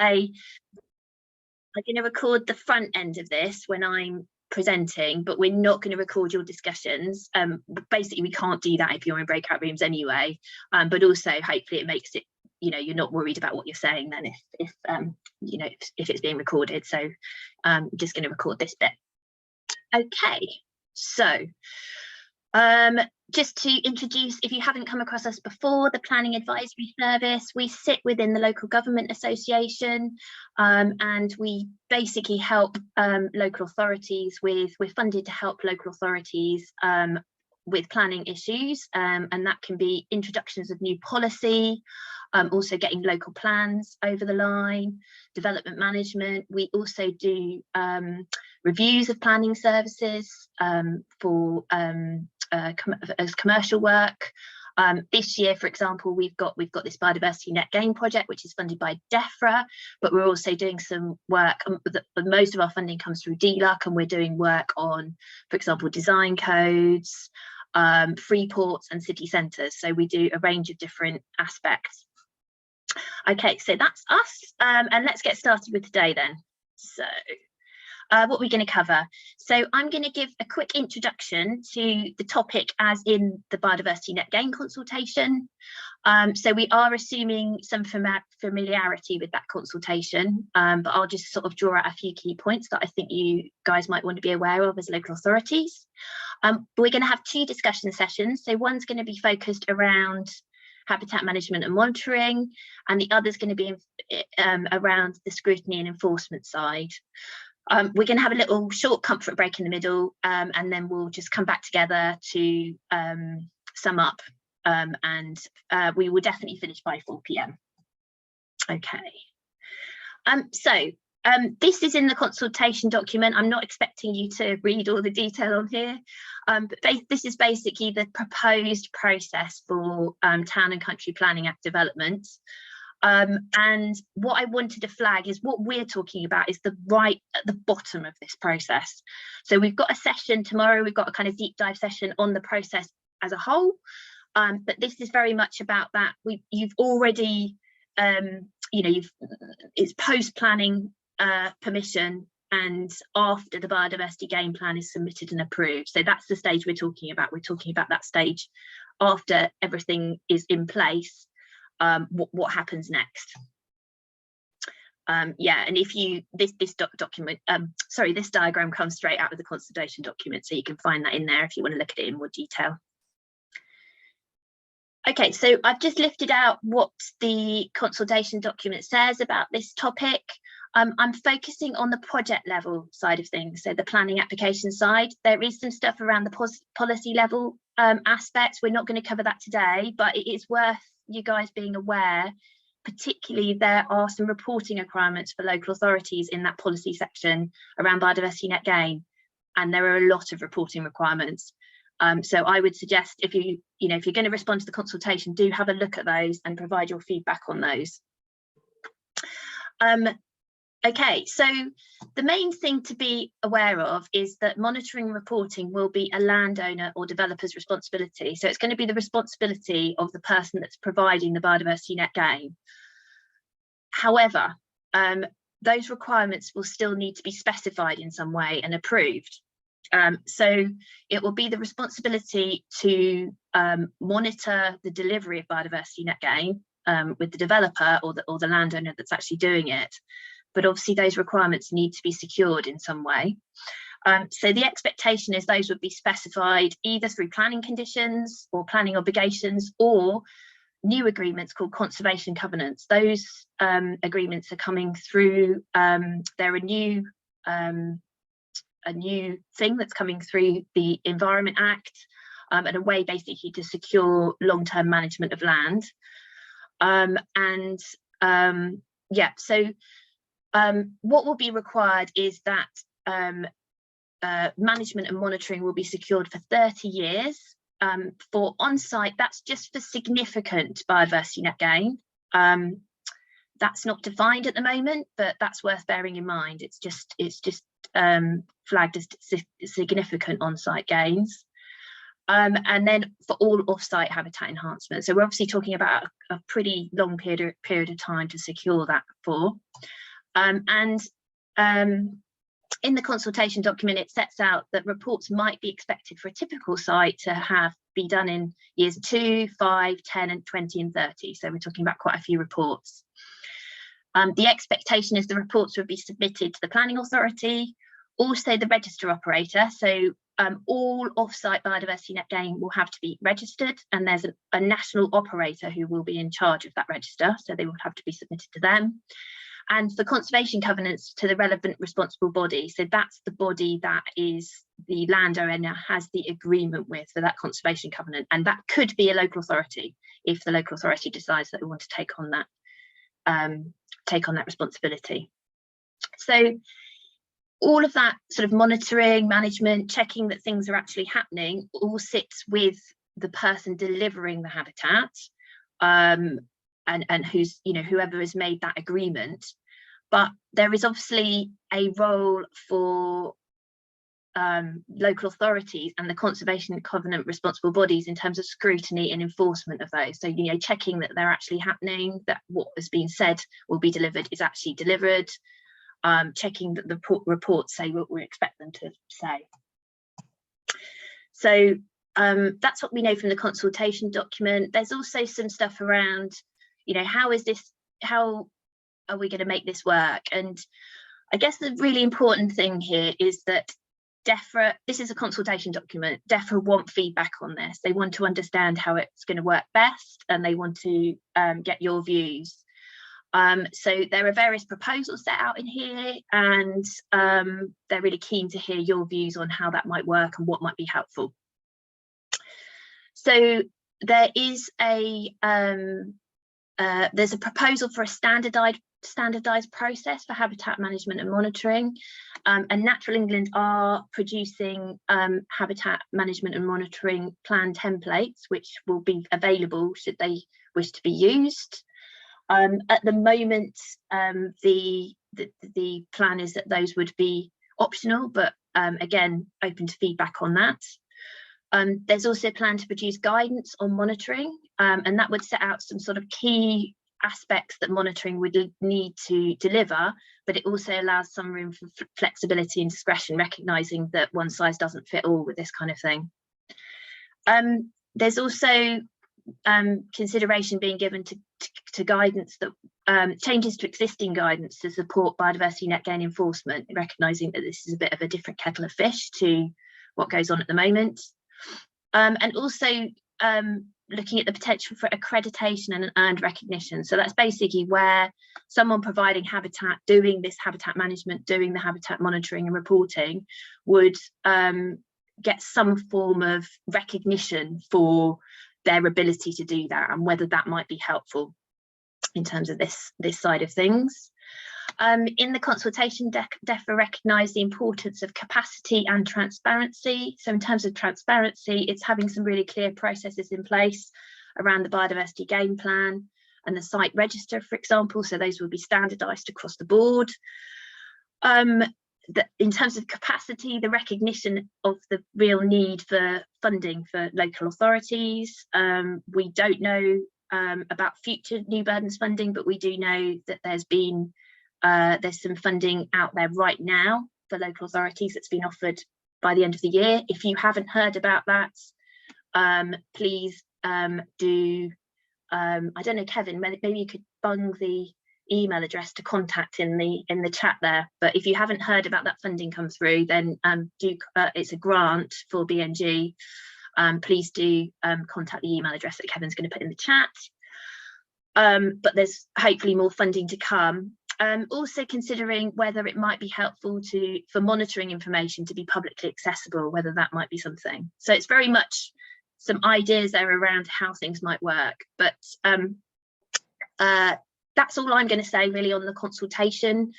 say, I'm going to record the front end of this when I'm presenting, but we're not going to record your discussions. Basically, we can't do that if you're in breakout rooms anyway. But also, hopefully, it makes it, you're not worried about what you're saying then if it's being recorded. So I'm just going to record this bit. Okay, so just to introduce, if you haven't come across us before, the Planning Advisory Service, we sit within the Local Government Association, and we basically help local authorities we're funded to help local authorities with planning issues, and that can be introductions of new policy, also getting local plans over the line, development management. We also do reviews of planning services for as commercial work. This year, for example, we've got this Biodiversity Net Gain project, which is funded by Defra, but we're also doing some work. Most of our funding comes through DLUC, and we're doing work on, for example, design codes, free ports and city centres. So we do a range of different aspects. Okay, so that's us, and let's get started with today then. So what we're going to cover. So I'm going to give a quick introduction to the topic as in the Biodiversity Net Gain Consultation. So we are assuming some familiarity with that consultation, but I'll just sort of draw out a few key points that I think you guys might want to be aware of as local authorities. We're going to have two discussion sessions. So one's going to be focused around habitat management and monitoring, and the other's going to be around the scrutiny and enforcement side. We're going to have a little short comfort break in the middle, and then we'll just come back together to sum up, and we will definitely finish by 4 p.m. Okay, so this is in the consultation document. I'm not expecting you to read all the detail on here, but this is basically the proposed process for town and country planning act development. And what I wanted to flag is what we're talking about is right at the bottom of this process. So we've got a session tomorrow, we've got a kind of deep dive session on the process as a whole, but this is very much about that. You've already, it's post-planning permission and after the biodiversity game plan is submitted and approved. So that's the stage we're talking about. We're talking about that stage after everything is in place. What happens next? Yeah, and if you this diagram comes straight out of the consultation document, so you can find that in there if you want to look at it in more detail. Okay, so I've just lifted out what the consultation document says about this topic. I'm focusing on the project level side of things, so the planning application side. There is some stuff around the policy level aspects. We're not going to cover that today, but it is worth you guys being aware. Particularly, there are some reporting requirements for local authorities in that policy section around biodiversity net gain, and there are a lot of reporting requirements. So I would suggest if you're going to respond to the consultation, do have a look at those and provide your feedback on those. Okay, so the main thing to be aware of is that monitoring and reporting will be a landowner or developer's responsibility. So it's going to be the responsibility of the person that's providing the biodiversity net gain. However, those requirements will still need to be specified in some way and approved. So it will be the responsibility to monitor the delivery of biodiversity net gain with the developer or the landowner that's actually doing it. But obviously those requirements need to be secured in some way. So the expectation is those would be specified either through planning conditions or planning obligations or new agreements called conservation covenants. Those agreements are coming through, they're a new thing that's coming through the Environment Act, and a way basically to secure long-term management of land. Yeah, so what will be required is that management and monitoring will be secured for 30 years. For on-site, that's just for significant biodiversity net gain. That's not defined at the moment, but that's worth bearing in mind. It's just flagged as significant on-site gains. And then for all off-site habitat enhancement. So we're obviously talking about a pretty long period of time to secure that for. In the consultation document, it sets out that reports might be expected for a typical site to be done in years 2, 5, 10, and 20 and 30. So we're talking about quite a few reports. The expectation is the reports would be submitted to the planning authority, also the register operator. So all off-site biodiversity net gain will have to be registered, and there's a national operator who will be in charge of that register, so they will have to be submitted to them. And for conservation covenants, to the relevant responsible body. So that's the body that is the landowner has the agreement with for that conservation covenant, and that could be a local authority if the local authority decides that they want to take on that responsibility. So all of that sort of monitoring, management, checking that things are actually happening all sits with the person delivering the habitat, and who's, whoever has made that agreement. But there is obviously a role for local authorities and the conservation covenant responsible bodies in terms of scrutiny and enforcement of those. So, checking that they're actually happening, that what has been said will be delivered is actually delivered, checking that the reports say what we expect them to say. So that's what we know from the consultation document. There's also some stuff around, how are we going to make this work? And I guess the really important thing here is that Defra, this is a consultation document, Defra want feedback on this. They want to understand how it's going to work best, and they want to get your views. So there are various proposals set out in here, and they're really keen to hear your views on how that might work and what might be helpful. So there is there's a proposal for a standardized process for habitat management and monitoring, and Natural England are producing habitat management and monitoring plan templates, which will be available should they wish to be used. At the moment, the plan is that those would be optional, but again, open to feedback on that. There's also a plan to produce guidance on monitoring, and that would set out some sort of key aspects that monitoring would need to deliver, but it also allows some room for flexibility and discretion, recognising that one size doesn't fit all with this kind of thing. There's also consideration being given to guidance that changes to existing guidance to support biodiversity net gain enforcement, recognising that this is a bit of a different kettle of fish to what goes on at the moment. And also looking at the potential for accreditation and earned recognition. So that's basically where someone providing habitat, doing this habitat management, doing the habitat monitoring and reporting would get some form of recognition for their ability to do that, and whether that might be helpful in terms of this side of things. In the consultation, Defra recognised the importance of capacity and transparency. So in terms of transparency, it's having some really clear processes in place around the biodiversity gain plan and the site register, for example. So those will be standardised across the board. In terms of capacity, the recognition of the real need for funding for local authorities. We don't know about future new burdens funding, but we do know that there's some funding out there right now for local authorities that's been offered by the end of the year. If you haven't heard about that, please do. I don't know, Kevin, maybe you could bung the email address to contact in the chat there. But if you haven't heard about that funding come through, then it's a grant for BNG. Please do contact the email address that Kevin's going to put in the chat. But there's hopefully more funding to come. Also considering whether it might be helpful for monitoring information to be publicly accessible, whether that might be something. So it's very much some ideas there around how things might work. But that's all I'm going to say really on the consultation.